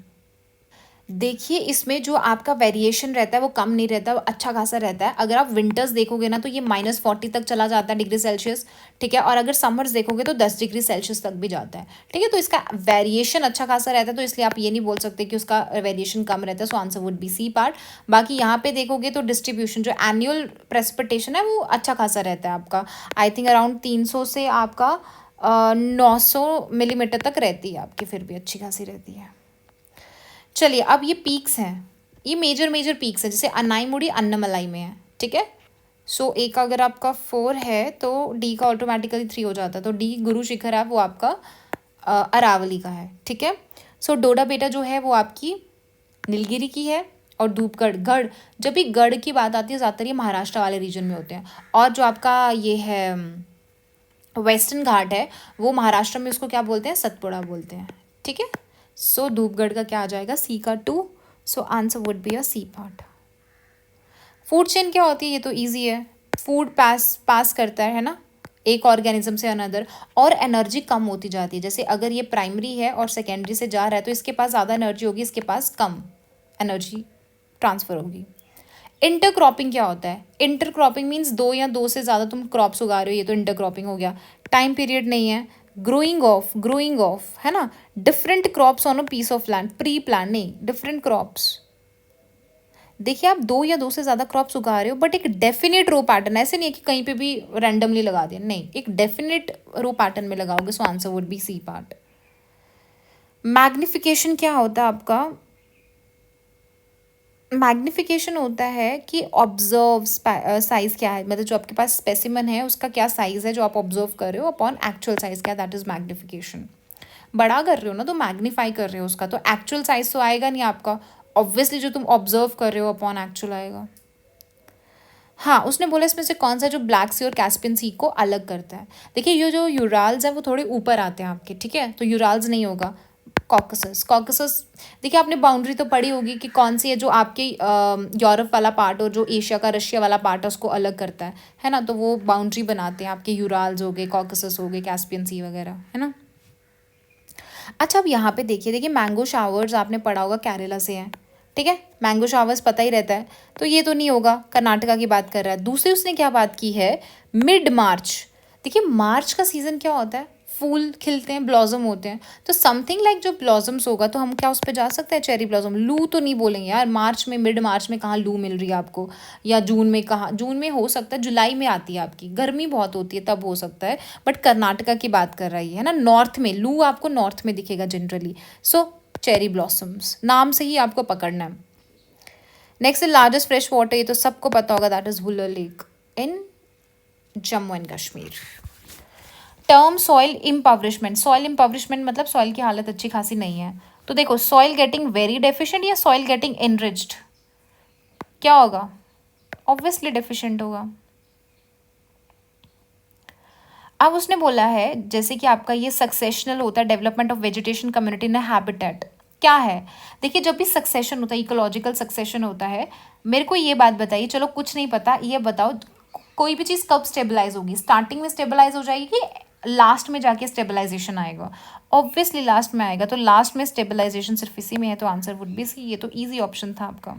देखिए इसमें जो आपका वेरिएशन रहता है वो कम नहीं रहता, वो अच्छा खासा रहता है। अगर आप विंटर्स देखोगे ना तो ये -40 तक चला जाता है डिग्री सेल्सियस, ठीक है, और अगर समर्स देखोगे तो 10 डिग्री सेल्सियस तक भी जाता है, ठीक है। तो इसका वेरिएशन अच्छा खासा रहता है, तो इसलिए आप ये नहीं बोल सकते कि उसका वेरिएशन कम रहता है, so answer would be C part. बाकी यहाँ पे देखोगे तो डिस्ट्रीब्यूशन जो एनुअल प्रेसिपिटेशन है वो अच्छा खासा रहता है आपका, आई थिंक अराउंड 300 से आपका 900 मिलीमीटर तक रहती है आपकी, फिर भी अच्छी खासी रहती है। चलिए, अब ये पीक्स हैं, ये मेजर मेजर पीक्स हैं, जैसे अनाईमुड़ी अन्नमलाई में है, ठीक है। सो ए का अगर आपका 4 है तो डी का ऑटोमेटिकली 3 हो जाता है, तो डी गुरु शिखर है वो आपका अरावली का है, ठीक है। सो डोडा बेटा जो है वो आपकी नीलगिरी की है, और धूपगढ़ गढ़, जब भी गढ़ की बात आती है ज़्यादातर ये महाराष्ट्र वाले रीजन में होते हैं, और जो आपका ये है वेस्टर्न घाट है वो महाराष्ट्र में उसको क्या बोलते हैं, सतपुड़ा बोलते हैं, ठीक है। सो धूपगढ़ का क्या आ जाएगा, सी का 2, so answer would be a C part. Food chain क्या होती है, ये तो इजी है, फूड पास करता है ना एक ऑर्गेनिज्म से अनदर, और एनर्जी कम होती जाती है, जैसे अगर ये प्राइमरी है और सेकेंडरी से जा रहा है तो इसके पास ज़्यादा एनर्जी होगी, इसके पास कम एनर्जी ट्रांसफ़र होगी। इंटरक्रॉपिंग क्या होता है, इंटरक्रॉपिंग मीन्स 2 या 2 से ज़्यादा तुम क्रॉप्स उगा रहे हो, ये तो इंटरक्रॉपिंग हो गया। टाइम पीरियड नहीं है, ग्रोइंग ऑफ है ना, different crops on a piece of land, pre plan नहीं, डिफरेंट क्रॉप्स। देखिए आप 2 या 2 से ज़्यादा क्रॉप्स उगा रहे हो, बट एक डेफिनेट रो पैटर्न, ऐसे नहीं है कि कहीं पे भी रैंडमली लगा दिया, नहीं, एक डेफिनेट रो पैटर्न में लगाओगे, so answer would be C part. Magnification क्या होता है आपका, मैग्निफिकेशन होता है कि ऑब्जर्व साइज क्या है, मतलब जो आपके पास स्पेसिमन है उसका क्या साइज है जो आप ऑब्जर्व कर रहे हो अपॉन एक्चुअल साइज क्या, दैट इज मैग्निफिकेशन। बड़ा कर रहे हो ना तो मैग्नीफाई कर रहे हो उसका, तो एक्चुअल साइज तो आएगा नहीं आपका, ऑब्वियसली जो तुम ऑब्जर्व कर रहे हो अपॉन एक्चुअल आएगा। हाँ, उसने बोला इसमें से कौन सा जो ब्लैक सी और कैस्पियन सी को अलग करता है। देखिए ये जो यूराल्स हैं वो थोड़े ऊपर आते हैं आपके, ठीक है, तो यूराल्स नहीं होगा, कॉकसस। कॉकसस देखिए आपने बाउंड्री तो पढ़ी होगी कि कौन सी है जो आपके यूरोप वाला पार्ट और जो एशिया का रशिया वाला पार्ट है उसको अलग करता है ना। तो वो बाउंड्री बनाते हैं आपके यूराल्स हो गए, कॉकसस हो गए, कैस्पियन सी वगैरह, है ना। अच्छा अब यहाँ पे देखिए मैंगो शावर्स आपने पढ़ा होगा केरला से है, ठीक है, मैंगो शावर्स पता ही रहता है। तो ये तो नहीं होगा, कर्नाटका की बात कर रहा है। दूसरी उसने क्या बात की है, मिड मार्च। देखिए मार्च का सीज़न क्या होता है, फूल खिलते हैं, ब्लॉसम होते हैं। तो समथिंग लाइक जो ब्लॉसम्स होगा तो हम क्या उस पर जा सकते हैं, चेरी ब्लॉसम। लू तो नहीं बोलेंगे यार, मार्च में, मिड मार्च में कहाँ लू मिल रही है आपको, या जून में कहाँ, जून में हो सकता है, जुलाई में आती है आपकी, गर्मी बहुत होती है तब हो सकता है। बट कर्नाटका की बात कर रही है ना, नॉर्थ में लू आपको नॉर्थ में दिखेगा जनरली। सो चेरी ब्लॉसम्स नाम से ही आपको पकड़ना है। नेक्स्ट लार्जेस्ट फ्रेश वाटर, ये तो सबको पता होगा, that is Wular lake in Jammu and Kashmir. Term soil impoverishment, soil impoverishment मतलब सॉइल की हालत अच्छी खासी नहीं है। तो देखो सॉइल गेटिंग वेरी डेफिशिएंट या सॉइल गेटिंग एनरिच्ड, क्या होगा, ऑब्वियसली डेफिशिएंट होगा। अब उसने बोला है जैसे कि आपका ये सक्सेशनल होता है, development of vegetation community in habitat, क्या है। देखिए जब भी सक्सेशन होता है, इकोलॉजिकल सक्सेशन होता है, मेरे को ये बात बताइए, चलो कुछ नहीं पता, ये बताओ कोई भी चीज़ कब स्टेबलाइज होगी, स्टार्टिंग में स्टेबलाइज हो जाएगी कि लास्ट में जाके स्टेबलाइजेशन आएगा। ऑब्वियसली लास्ट में आएगा, तो लास्ट में स्टेबलाइजेशन सिर्फ इसी में है, तो आंसर वुड बी सी। ये तो ईजी ऑप्शन था आपका।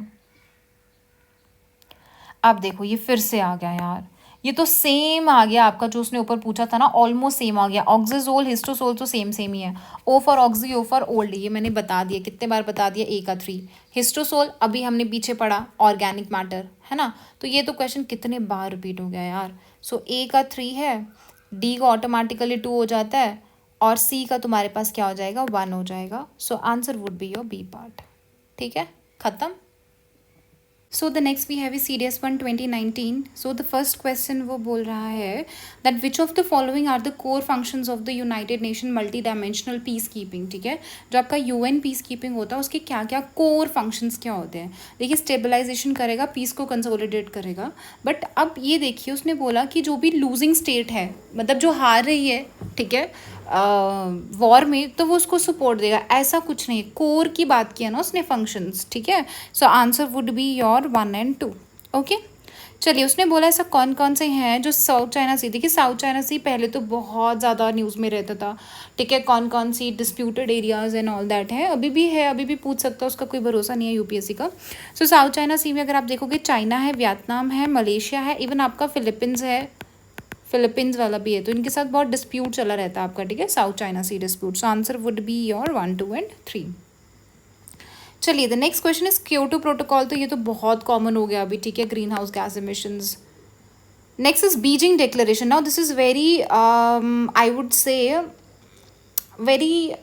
अब देखो ये फिर से आ गया यार, ये तो सेम आ गया आपका जो उसने ऊपर पूछा था ना, ऑलमोस्ट सेम आ गया। ऑक्सीजोल हिस्टोसोल तो सेम सेम ही है, O for oxy, O for old, ये मैंने बता दिया, कितने बार बता दिया, ए का 3। हिस्टोसोल अभी हमने पीछे पढ़ा, ऑर्गेनिक मैटर, है ना। तो ये तो क्वेश्चन कितने बार रिपीट हो गया यार। सो ए का 3 है, डी का ऑटोमेटिकली 2 हो जाता है, और सी का तुम्हारे पास क्या हो जाएगा, 1 हो जाएगा। So answer would be your B part, ठीक है, खत्म। So the next we have CDS1 2019। So the first question वो बोल रहा है that which of the following are the core functions of the United Nation multi dimensional peace keeping, ठीक है। जो आपका UN पीस कीपिंग होता है उसके क्या क्या कोर फंक्शंस क्या होते हैं। देखिए स्टेबलाइजेशन करेगा, पीस को कंसोलिडेट करेगा। बट अब ये देखिए उसने बोला कि जो भी लूजिंग स्टेट है, मतलब जो हार रही है, ठीक है, वॉर में, तो वो उसको सपोर्ट देगा, ऐसा कुछ नहीं। कोर की बात किया ना उसने फंक्शंस, ठीक है। So answer would be your 1 and 2, okay. चलिए उसने बोला ऐसा कौन कौन से हैं जो साउथ चाइना सी, देखिए साउथ चाइना सी पहले तो बहुत ज़्यादा न्यूज़ में रहता था, ठीक है, कौन कौन सी disputed areas and all that है, अभी भी है, अभी भी पूछ सकता है, उसका कोई भरोसा नहीं है UPSC का। सो साउथ चाइना सी में अगर आप देखोगे, चाइना है, वियतनाम है, मलेशिया है, इवन आपका फिलीपींस है, फिलीपींस वाला भी है, तो इनके साथ बहुत डिस्प्यूट चला रहता है आपका, ठीक है, South China Sea dispute. So answer would be your 1, 2 and 3। चलिए the next question is Kyoto Protocol, तो ये तो बहुत कॉमन हो गया अभी, ठीक है, green house gas emissions. Next is Beijing declaration. Now this is very I would say very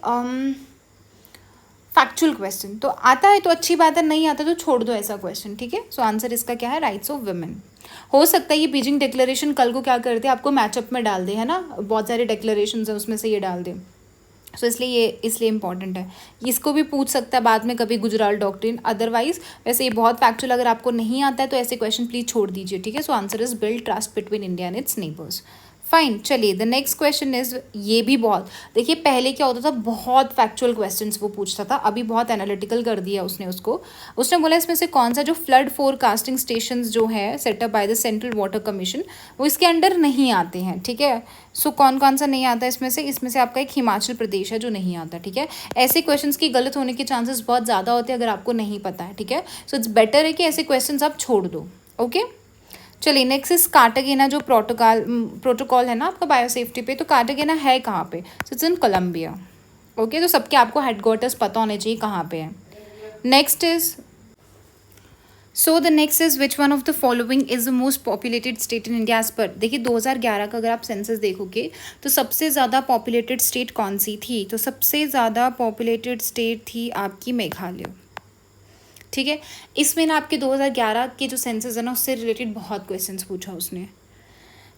factual question, तो आता है तो अच्छी बात है, नहीं आता तो छोड़ दो ऐसा क्वेश्चन, ठीक है। सो आंसर इसका क्या है, राइट्स ऑफ वुमेन। हो सकता है ये बीजिंग डिक्लेरेशन कल को क्या करते हैं, आपको मैचअप में डाल दे, है ना, बहुत सारे डिक्लेरेशन है उसमें से ये डाल दे। सो इसलिए इंपॉर्टेंट है, इसको भी पूछ सकता है बाद में कभी गुजराल डॉक्ट्रिन। अदरवाइज वैसे ये बहुत फैक्चुअल, अगर आपको नहीं आता है तो ऐसे क्वेश्चन प्लीज छोड़ दीजिए, ठीक है। So answer is build trust between India and it's neighbours. Fine, चलिए द नेक्स्ट क्वेश्चन इज, ये भी बहुत, देखिए पहले क्या होता था, बहुत फैक्चुअल क्वेश्चंस वो पूछता था, अभी बहुत एनालिटिकल कर दिया उसने उसको। उसने बोला इसमें से कौन सा जो फ्लड फोरकास्टिंग स्टेशंस जो है setup by the central water commission, वो इसके अंडर नहीं आते हैं, ठीक है। सो कौन कौन सा नहीं आता इसमें से आपका एक हिमाचल प्रदेश है जो नहीं आता, ठीक है। ऐसे क्वेश्चंस की गलत होने के चांसेस बहुत ज़्यादा होते हैं अगर आपको नहीं पता है, ठीक है। सो इट्स बेटर है कि ऐसे क्वेश्चंस आप छोड़ दो, ओके। चलिए नेक्स्ट इज कार्टागेना, जो प्रोटोकॉल है ना आपका बायोसेफ्टी पे, तो कार्टागेना है कहाँ पे, so it's in Colombia, okay. तो सबके आपको हेडक्वार्टर्स पता होने चाहिए कहाँ पे है। Next is, so the next is which one of the following is the most populated state in India as per. देखिए 2011 का अगर आप सेंसस देखोगे तो सबसे ज़्यादा पॉपुलेटेड स्टेट कौन सी थी, तो सबसे ज़्यादा पॉपुलेटेड स्टेट थी आपकी मेघालय, ठीक है। इसमें ना आपके 2011 के जो सेंसस है ना उससे रिलेटेड बहुत क्वेश्चंस पूछा उसने।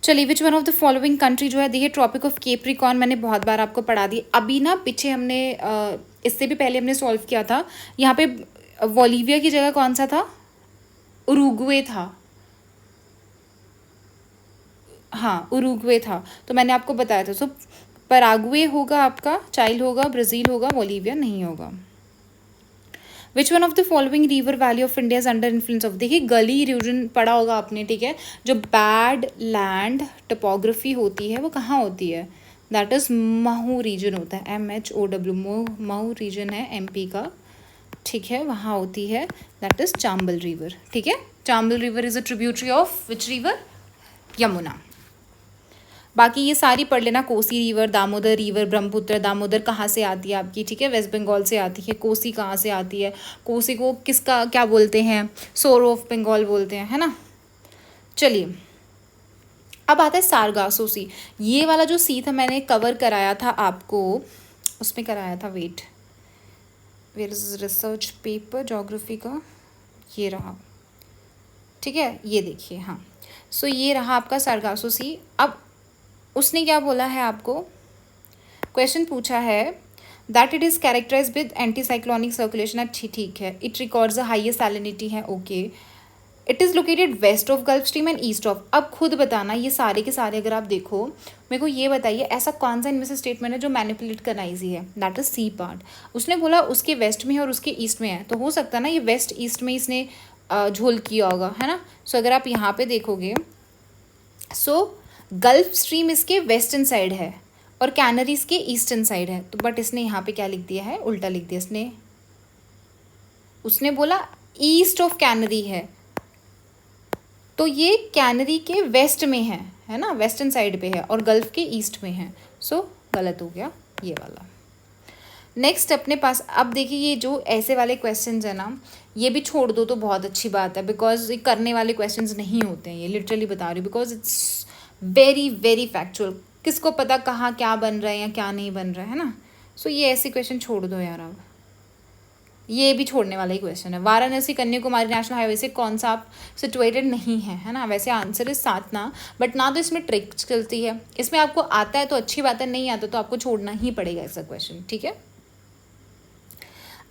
चलिए which one of the following country जो है, देखिए ट्रॉपिक ऑफ कैप्रिकॉर्न मैंने बहुत बार आपको पढ़ा दी, अभी ना पीछे हमने इससे भी पहले हमने सॉल्व किया था। यहाँ पे बोलिविया की जगह कौन सा था, उरुग्वे था, हाँ उरुग्वे था, तो मैंने आपको बताया था। सो पराग्वे होगा आपका, चाइल्ड होगा, ब्राज़ील होगा, बोलीविया नहीं होगा। विच one of the following river valley of India is under influence of, देखिए गली रीजन पढ़ा होगा आपने, ठीक है। जो बैड लैंड टोपोग्राफी होती है वो कहाँ होती है, दैट इज़ महू रीजन होता है, MHOW, महू रीजन है MP का, ठीक है, वहाँ होती है, दैट इज़ चांबल रिवर, ठीक है। Chambal river is a tributary of which river, Yamuna. बाकी ये सारी पढ़ लेना, कोसी रिवर, दामोदर रिवर, ब्रह्मपुत्र, दामोदर कहाँ से आती है आपकी, ठीक है, वेस्ट बंगाल से आती है। कोसी कहाँ से आती है, कोसी को किसका क्या बोलते हैं, सोर ऑफ बंगाल बोलते हैं, है ना। चलिए अब आता है सारगासो सी। ये वाला जो सी था मैंने कवर कराया था आपको, उसमें कराया था, wait where is research paper geography का, ये रहा, ठीक है, ये देखिए, हाँ। सो ये रहा आपका सारगासो सी। अब उसने क्या बोला है आपको, क्वेश्चन पूछा है that it is characterize with anti cyclonic circulation, अच्छी ठीक है। It records the highest salinity है, okay. It is located west of gulf stream and east of, अब खुद बताना ये सारे के सारे अगर आप देखो, मेरे को ये बताइए ऐसा कौन सा इनमें से स्टेटमेंट है जो मैनिपुलेट करना ईजी है, दैट इज सी पार्ट। उसने बोला उसके वेस्ट में है और उसके ईस्ट में है, तो हो सकता है ना ये वेस्ट ईस्ट में इसने झोल किया होगा, है ना। सो अगर आप यहाँ पे देखोगे, सो गल्फ स्ट्रीम इसके वेस्टर्न साइड है और कैनरीज के ईस्टर्न साइड है, तो बट इसने यहाँ पे क्या लिख दिया है, उल्टा लिख दिया इसने। उसने बोला ईस्ट ऑफ कैनरी है, तो ये कैनरी के वेस्ट में है ना, वेस्टर्न साइड पे है, और गल्फ के ईस्ट में है, सो गलत हो गया ये वाला। नेक्स्ट अपने पास, अब देखिए ये जो ऐसे वाले क्वेश्चंस है ना, ये भी छोड़ दो तो बहुत अच्छी बात है, बिकॉज ये करने वाले क्वेश्चंस नहीं होते हैं, ये लिटरली बता रही हूँ, because it's very very factual. किसको पता कहाँ क्या बन रहा है या क्या नहीं बन रहा है ना। सो ये ऐसे क्वेश्चन छोड़ दो यार। अब ये भी छोड़ने वाला ही क्वेश्चन है, वाराणसी कन्याकुमारी नेशनल हाईवे से कौन सा आप सिचुएटेड नहीं है ना। वैसे आंसर इज सातना, बट ना तो इसमें ट्रिक चलती है, इसमें आपको आता है तो अच्छी बात है, नहीं आता तो आपको छोड़ना ही पड़ेगा ऐसा क्वेश्चन, ठीक है।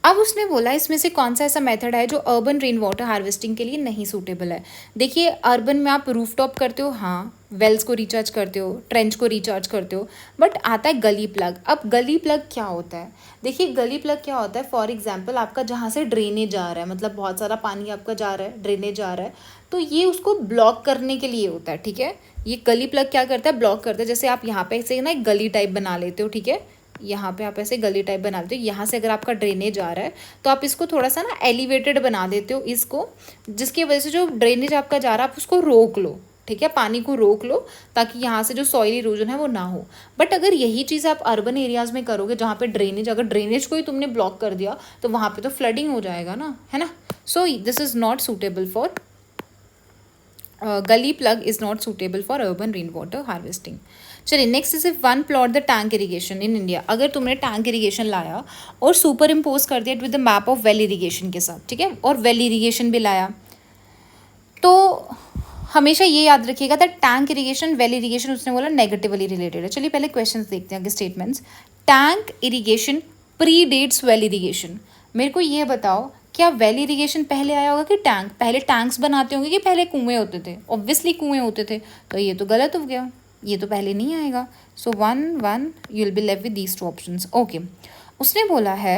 अब उसने बोला इसमें से कौन सा ऐसा मेथड है जो अर्बन रेन वाटर हार्वेस्टिंग के लिए नहीं सूटेबल है। देखिए अर्बन में आप रूफटॉप करते हो, हाँ, वेल्स को रिचार्ज करते हो, ट्रेंच को रिचार्ज करते हो, बट आता है गली प्लग। अब गली प्लग क्या होता है, देखिए गली प्लग क्या होता है, फॉर एग्जाम्पल आपका जहाँ से ड्रेनेज आ रहा है, मतलब बहुत सारा पानी आपका जा रहा है, ड्रेनेज आ रहा है, तो ये उसको ब्लॉक करने के लिए होता है, ठीक है। ये गली प्लग क्या करता है, ब्लॉक करता है। जैसे आप यहाँ पे ऐसे ना एक गली टाइप बना लेते हो, ठीक है, यहाँ पे आप ऐसे गली टाइप बना देते हो, यहाँ से अगर आपका ड्रेनेज आ रहा है तो आप इसको थोड़ा सा ना एलिवेटेड बना देते हो इसको, जिसकी वजह से जो ड्रेनेज आपका जा रहा है आप उसको रोक लो, ठीक है, पानी को रोक लो, ताकि यहाँ से जो सॉइल इरोजन है वो ना हो। बट अगर यही चीज़ आप अर्बन एरियाज़ में करोगे जहाँ पे ड्रेनेज, अगर ड्रेनेज को ही तुमने ब्लॉक कर दिया तो वहाँ पे तो फ्लडिंग हो जाएगा ना, है ना। So this is not suitable for gully plug, is not suitable for urban rain water harvesting. चलिए next is one plot the tank irrigation in India. अगर तुमने टैंक इरीगेशन लाया और सुपर इम्पोज कर दिया with the map of well irrigation के साथ, ठीक है, और वेल इरीगेशन भी लाया, तो हमेशा ये याद रखिएगा that tank irrigation well irrigation उसने बोला नेगेटिवली रिलेटेड है। चलिए पहले क्वेश्चंस देखते हैं आगे statements. Tank irrigation predates well irrigation. मेरे को ये बताओ क्या वेल इरीगेशन पहले आया होगा कि टैंक, पहले टैंक्स बनाते होंगे कि पहले कुएं होते थे, ऑब्वियसली कुएं होते थे, तो ये तो गलत हो गया, ये तो पहले नहीं आएगा। सो 1 you will be left with these 2 options, okay. उसने बोला है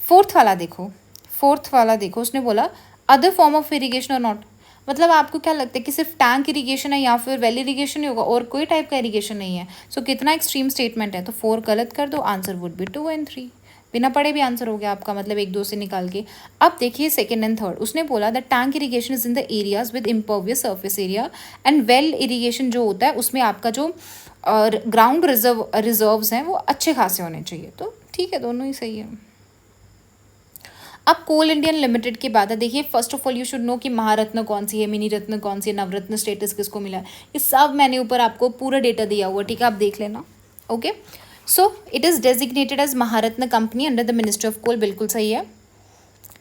फोर्थ वाला देखो, फोर्थ वाला देखो, उसने बोला अदर फॉर्म ऑफ इरीगेशन और नॉट। मतलब आपको क्या लगता है कि सिर्फ टैंक इरीगेशन है या फिर वेल इरीगेशन ही होगा और कोई टाइप का इरीगेशन नहीं है। सो कितना एक्सट्रीम स्टेटमेंट है, तो 4 गलत कर दो, आंसर वुड बी 2 and 3, बिना पढ़े भी आंसर हो गया आपका, मतलब 1-2 से निकाल के। अब देखिए सेकेंड एंड थर्ड, उसने बोला that tank irrigation is in the areas with impervious surface area and well irrigation जो होता है उसमें आपका जो ग्राउंड रिजर्व्स हैं वो अच्छे खासे होने चाहिए। तो ठीक है, दोनों ही सही है। अब कोल इंडियन लिमिटेड की बात है। देखिए first of all you should no कि महारत्न कौन सी है, मिनी रत्न कौन सी है, नवरत्न स्टेटस किसको मिला है, ये सब मैंने ऊपर आपको पूरा डेटा दिया हुआ, ठीक है, आप देख लेना, okay. So it is designated as Maharatna company under the ministry of coal, बिल्कुल सही है।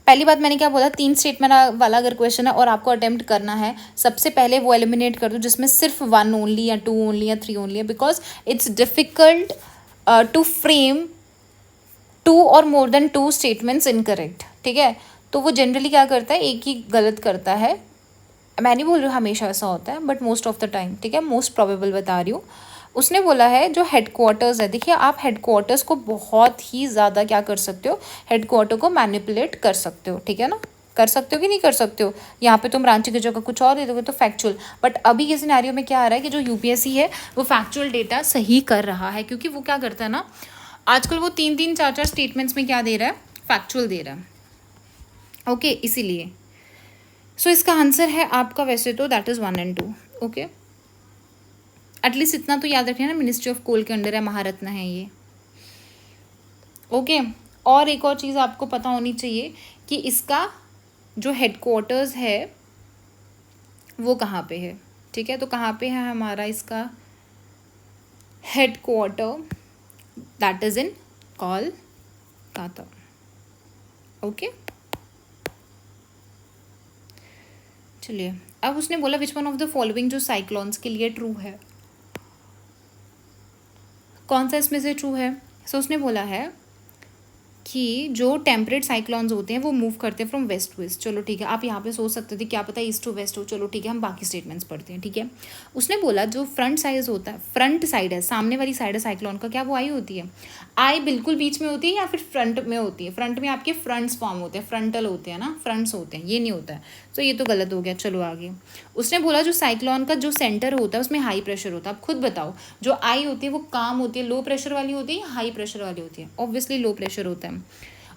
पहली बात मैंने क्या बोला, 3 स्टेटमेंट वाला अगर क्वेश्चन है और आपको अटेम्प्ट करना है, सबसे पहले वो एलिमिनेट कर दो जिसमें सिर्फ 1 ओनली या 2 ओनली या 3 ओनली है, because it's difficult to frame 2 और मोर देन 2 स्टेटमेंट्स इनकरेक्ट, ठीक है। तो वो जनरली क्या करता है, एक ही गलत करता है। मैं नहीं बोल रही हूँ हमेशा ऐसा होता है, but most of the time, ठीक है, मोस्ट प्रोबेबल बता रही हूँ। उसने बोला है जो हेडक्वार्टर्स है, देखिए आप हेडक्वार्टर्स को बहुत ही ज़्यादा क्या कर सकते हो, हेडक्वार्टर को मैनिपुलेट कर सकते हो, ठीक है ना, कर सकते हो कि नहीं कर सकते हो। यहाँ पे तुम रांची की जगह कुछ और दे दोगे तो फैक्चुअल, बट अभी के सिनेरियो में क्या आ रहा है कि जो यूपीएससी है वो फैक्चुअल डेटा सही कर रहा है, क्योंकि वो क्या करता है ना, आजकल वो 3-3 4-4 स्टेटमेंट्स में क्या दे रहा है, फैक्चुअल दे रहा है। ओके, इसीलिए सो इसका आंसर है आपका वैसे तो that is 1 and 2। Okay, at least इतना तो याद रखना ना, मिनिस्ट्री ऑफ कोल के अंडर है, महारत्न है ये। ओके, और एक और चीज़ आपको पता होनी चाहिए कि इसका जो हेडक्वार्टर्स है वो कहाँ पे है, ठीक है, तो कहाँ पे है हमारा इसका headquarter, that is in Kolkata. Okay, चलिए अब उसने बोला विच वन ऑफ द फॉलोइंग जो साइक्लोन्स के लिए ट्रू है, कौन सा इसमें से ट्रू है। सो उसने बोला है कि जो टेम्परेट साइक्लोन्स होते हैं वो मूव करते हैं फ्रॉम वेस्ट टू ईस्ट। चलो ठीक है, आप यहाँ पे सोच सकते थे क्या पता ईस्ट टू वेस्ट हो, चलो ठीक है, हम बाकी स्टेटमेंट्स पढ़ते हैं, ठीक है। उसने बोला जो फ्रंट साइड होता है, फ्रंट साइड है, सामने वाली साइड है साइक्लोन का, क्या वो आई होती है, आई बिल्कुल बीच में होती है या फिर फ्रंट में होती है, फ्रंट में आपके फ्रंट्स फॉर्म होते हैं, फ्रंटल होते हैं ना, फ्रंट्स होते हैं, ये नहीं होता है, तो ये तो गलत हो गया। चलो आगे, उसने बोला जो साइक्लोन का जो सेंटर होता है उसमें हाई प्रेशर होता है। आप खुद बताओ, जो आई होती है वो काम होती है, लो प्रेशर वाली होती है या हाई प्रेशर वाली होती है, ऑब्वियसली लो प्रेशर होता है।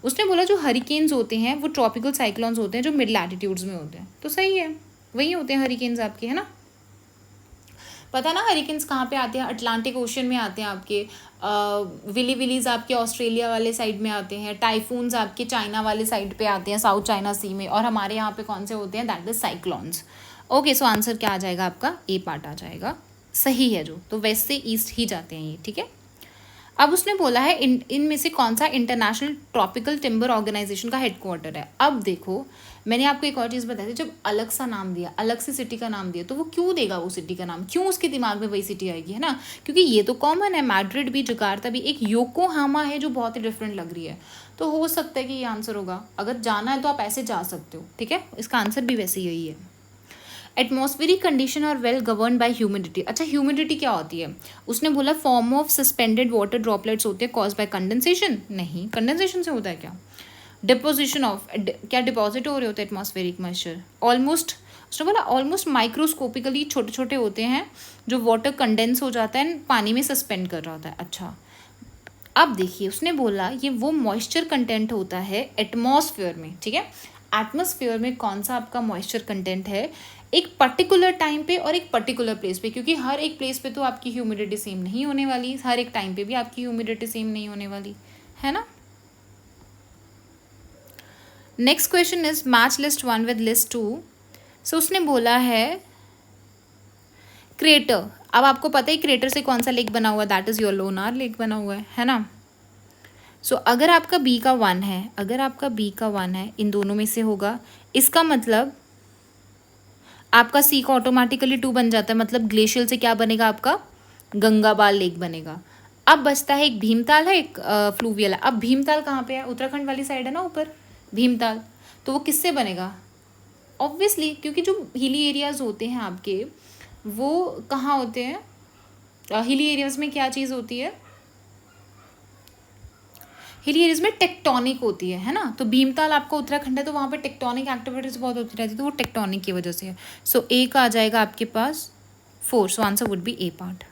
उसने बोला जो हरिकेन्स होते हैं वो ट्रॉपिकल साइक्लोन्स होते हैं जो मिड लैटिट्यूड्स में होते हैं, तो सही है, वही होते हैं हरिकेन्स आपके, है ना। पता ना हरिकेन्स कहाँ पे आते हैं, अटलांटिक ओशन में आते हैं आपके, विली विलीज आपके ऑस्ट्रेलिया वाले साइड में आते हैं, टाइफून्स आपके चाइना वाले साइड पे आते हैं, साउथ चाइना सी में, और हमारे यहाँ पे कौन से होते हैं, that is cyclones. Okay, so answer क्या आ जाएगा आपका, ए पार्ट आ जाएगा, सही है जो, तो वेस्ट से ईस्ट ही जाते हैं ये, ठीक है। अब उसने बोला है इनमें से कौन सा इंटरनेशनल ट्रॉपिकल टिम्बर ऑर्गेनाइजेशन का हेडक्वार्टर है। अब देखो, मैंने आपको एक और चीज़ बताई थी, जब अलग सा नाम दिया, अलग सी सिटी का नाम दिया, तो वो क्यों देगा वो सिटी का नाम, क्यों उसके दिमाग में वही सिटी आएगी, है ना, क्योंकि ये तो कॉमन है, मैड्रिड भी, जकार्ता भी, एक योकोहामा है जो बहुत ही डिफरेंट लग रही है, तो हो सकता है कि ये आंसर होगा। अगर जाना है तो आप ऐसे जा सकते हो, ठीक है, इसका आंसर भी वैसे यही है। Atmospheric condition are well govern by humidity. अच्छा, ह्यूमिडिटी क्या होती है, उसने बोला form of suspended water droplets होते हैं कॉज बाय कंडेंसेशन, नहीं, कंडेंसेशन से होता है क्या, डिपोजिशन ऑफ, क्या डिपॉजिट हो रहे होते हैं एटमॉस्फेरिक मॉइस्चर, ऑलमोस्ट, उसने बोला ऑलमोस्ट माइक्रोस्कोपिकली छोटे छोटे होते हैं जो वाटर कंडेंस हो जाता है पानी में सस्पेंड कर रहा होता है। अच्छा, अब देखिए उसने बोला ये वो मॉइस्चर कंटेंट होता है एटमॉस्फेयर में, ठीक है, एटमॉस्फेयर में कौन सा आपका मॉइस्चर कंटेंट है एक पर्टिकुलर टाइम पे और एक पर्टिकुलर प्लेस पे, क्योंकि हर एक प्लेस पे तो आपकी ह्यूमिडिटी सेम नहीं होने वाली, हर एक टाइम पे भी आपकी ह्यूमिडिटी सेम नहीं होने वाली, है ना। Next question is match list 1 with list 2। सो उसने बोला है क्रेटर, अब आपको पता है क्रेटर से कौन सा लेक बना हुआ है, that is your Lonar lake बना हुआ है ना। सो अगर आपका बी का 1 है, अगर आपका बी का 1 है, इन दोनों में से होगा, इसका मतलब आपका सी का ऑटोमेटिकली 2 बन जाता है, मतलब ग्लेशियल से क्या बनेगा आपका गंगाबाल लेक बनेगा। अब बचता है एक भीमताल है, एक फ्लूवियल है। अब भीमताल कहाँ पे है, उत्तराखंड वाली साइड है ना ऊपर भीमताल, तो वो किससे बनेगा, ऑब्वियसली क्योंकि जो हिली एरियाज होते हैं आपके वो कहाँ होते हैं, हिली एरियाज में क्या चीज़ होती है, हिली एरियाज में टेक्टोनिक होती है ना, तो भीमताल आपका उत्तराखंड है तो वहाँ पे टेक्टोनिक एक्टिविटीज बहुत होती रहती है, तो वो टेक्टोनिक की वजह से है। सो ए का आ जाएगा आपके पास 4, सो answer would B A part.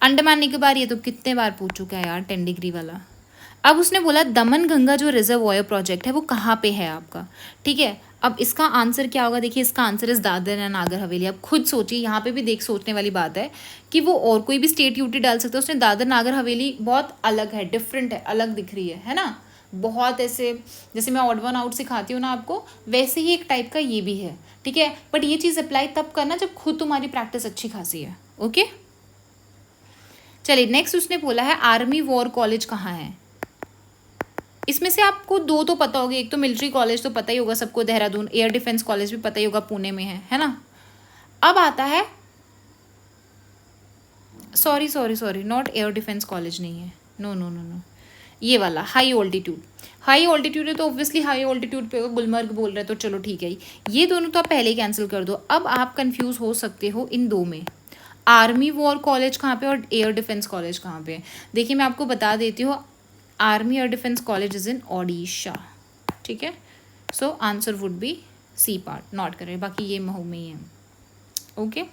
Andaman Nicobar ये तो कितने बार पूछ चुका है यार 10 डिग्री वाला। अब उसने बोला दमन गंगा जो रिजर्वॉयर प्रोजेक्ट है वो कहाँ पे है आपका, ठीक है। अब इसका आंसर क्या होगा, देखिए इसका आंसर इस दादर एंड नागर हवेली। अब खुद सोचिए, यहाँ पे भी देख सोचने वाली बात है कि वो और कोई भी स्टेट यूटी डाल सकता है, उसने दादर नागर हवेली बहुत अलग है, डिफरेंट है, अलग दिख रही है ना, बहुत ऐसे, जैसे मैं ऑड वन आउट सिखाती हूँ ना आपको, वैसे ही एक टाइप का ये भी है, ठीक है। बट ये चीज़ अप्लाई तब करना जब खुद तुम्हारी प्रैक्टिस अच्छी खासी है, ओके। चलिए नेक्स्ट उसने बोला है आर्मी वॉर कॉलेज कहाँ है। इसमें से आपको 2 तो पता होगा, एक तो मिलिट्री कॉलेज तो पता ही होगा सबको, देहरादून, एयर डिफेंस कॉलेज भी पता ही होगा, पुणे में है ना। अब आता है, sorry not air defence college नहीं है, नो, ये वाला हाई ऑल्टीट्यूड, हाई ऑल्टीट्यूड है तो ऑब्वियसली हाई ऑल्टीट्यूड पे गुलमर्ग बोल रहे हैं तो चलो ठीक है, ये दोनों तो आप पहले ही कैंसिल कर दो। अब आप कंफ्यूज हो सकते हो इन 2 में, आर्मी वॉर कॉलेज कहाँ पे और एयर डिफेंस कॉलेज कहाँ पे? देखिए मैं आपको बता देती हूँ, army air defence college is in Odisha, ठीक है। So answer would be C part, note करें, बाकी ये महू में ही है। ओके